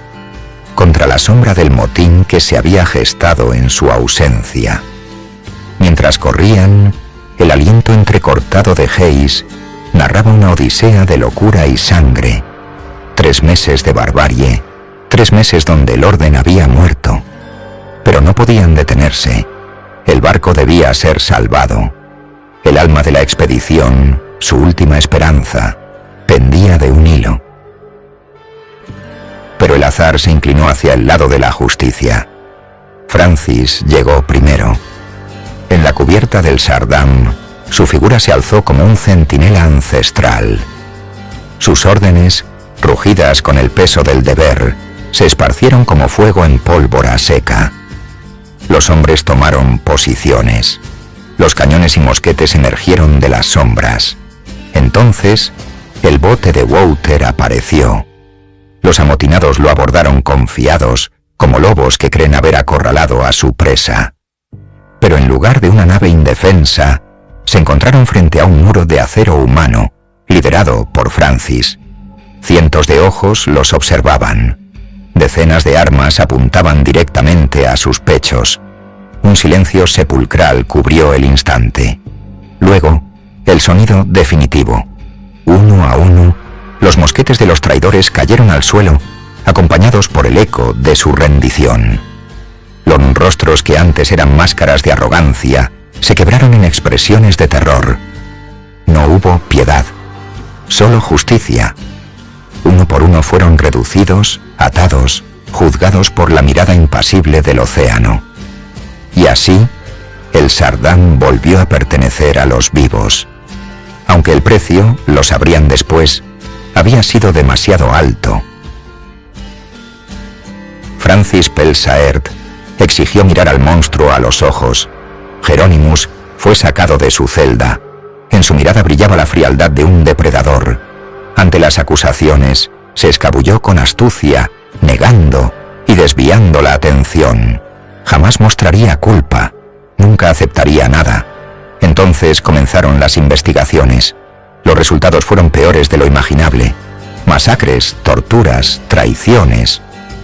contra la sombra del motín que se había gestado en su ausencia. Mientras corrían, el aliento entrecortado de Hayes narraba una odisea de locura y sangre. 3 meses de barbarie, 3 meses donde el orden había muerto. Pero no podían detenerse. El barco debía ser salvado. El alma de la expedición, su última esperanza, pendía de un hilo. Pero el azar se inclinó hacia el lado de la justicia. Francis llegó primero. En la cubierta del Sardam, su figura se alzó como un centinela ancestral. Sus órdenes, rugidas con el peso del deber, se esparcieron como fuego en pólvora seca. Los hombres tomaron posiciones. Los cañones y mosquetes emergieron de las sombras. Entonces, el bote de Wouter apareció. Los amotinados lo abordaron confiados, como lobos que creen haber acorralado a su presa. Pero en lugar de una nave indefensa, se encontraron frente a un muro de acero humano, liderado por Francis. Cientos de ojos los observaban. Decenas de armas apuntaban directamente a sus pechos. Un silencio sepulcral cubrió el instante. Luego, el sonido definitivo. Uno a uno, los mosquetes de los traidores cayeron al suelo, acompañados por el eco de su rendición. Los rostros que antes eran máscaras de arrogancia se quebraron en expresiones de terror. No hubo piedad, solo justicia. Uno por uno fueron reducidos, atados, juzgados por la mirada impasible del océano. Y así, el Sardam volvió a pertenecer a los vivos. Aunque el precio, lo sabrían después, había sido demasiado alto. Francis Pelsaert exigió mirar al monstruo a los ojos. Jerónimos fue sacado de su celda. En su mirada brillaba la frialdad de un depredador. Ante las acusaciones, se escabulló con astucia, negando y desviando la atención. Jamás mostraría culpa, nunca aceptaría nada. Entonces comenzaron las investigaciones. Los resultados fueron peores de lo imaginable. Masacres, torturas, traiciones.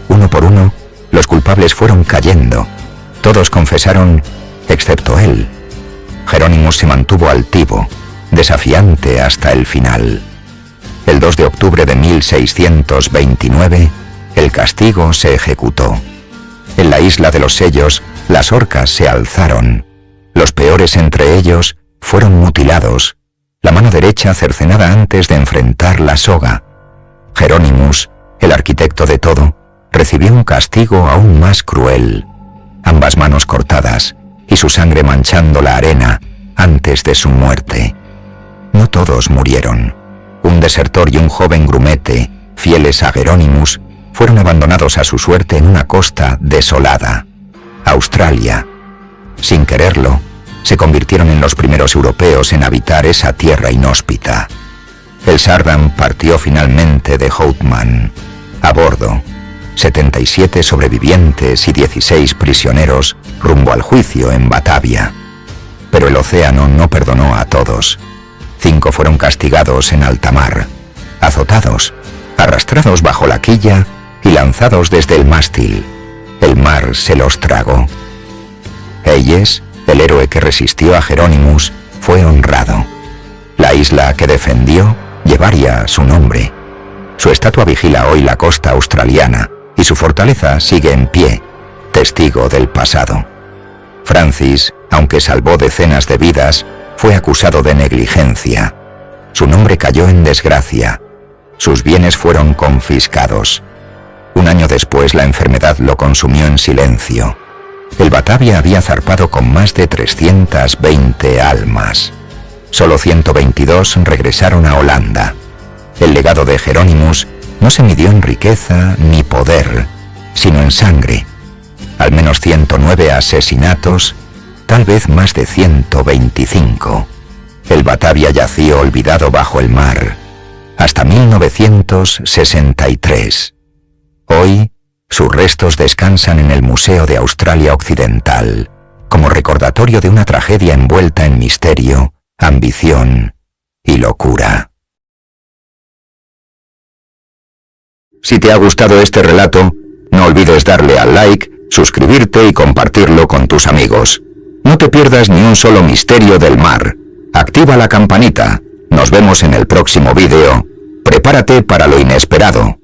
Uno por uno, los culpables fueron cayendo. Todos confesaron, excepto él. Jerónimos se mantuvo altivo, desafiante hasta el final. El 2 de octubre de 1629, el castigo se ejecutó. En la isla de los sellos, las horcas se alzaron. Los peores entre ellos fueron mutilados, la mano derecha cercenada antes de enfrentar la soga. Jerónimos el arquitecto de todo, recibió un castigo aún más cruel, ambas manos cortadas y su sangre manchando la arena antes de su muerte. No todos murieron. Un desertor y un joven grumete, fieles a Geronimus, fueron abandonados a su suerte en una costa desolada, Australia. Sin quererlo, se convirtieron en los primeros europeos en habitar esa tierra inhóspita. El Sardam partió finalmente de Houtman. A bordo, 77 sobrevivientes y 16 prisioneros rumbo al juicio en Batavia. Pero el océano no perdonó a todos. 5 fueron castigados en alta mar, azotados, arrastrados bajo la quilla y lanzados desde el mástil. El mar se los tragó. Hayes, el héroe que resistió a Geronimus, fue honrado. La isla que defendió llevaría su nombre. Su estatua vigila hoy la costa australiana y su fortaleza sigue en pie, testigo del pasado. Francis, aunque salvó decenas de vidas, fue acusado de negligencia. Su nombre cayó en desgracia. Sus bienes fueron confiscados. Un año después la enfermedad lo consumió en silencio. El Batavia había zarpado con más de 320 almas. Solo 122 regresaron a Holanda. El legado de Geronimus no se midió en riqueza ni poder, sino en sangre. Al menos 109 asesinatos, tal vez más de 125. El Batavia yacía olvidado bajo el mar, hasta 1963. Hoy, sus restos descansan en el Museo de Australia Occidental, como recordatorio de una tragedia envuelta en misterio, ambición y locura. Si te ha gustado este relato, no olvides darle al like, suscribirte y compartirlo con tus amigos. No te pierdas ni un solo misterio del mar. Activa la campanita. Nos vemos en el próximo vídeo. Prepárate para lo inesperado.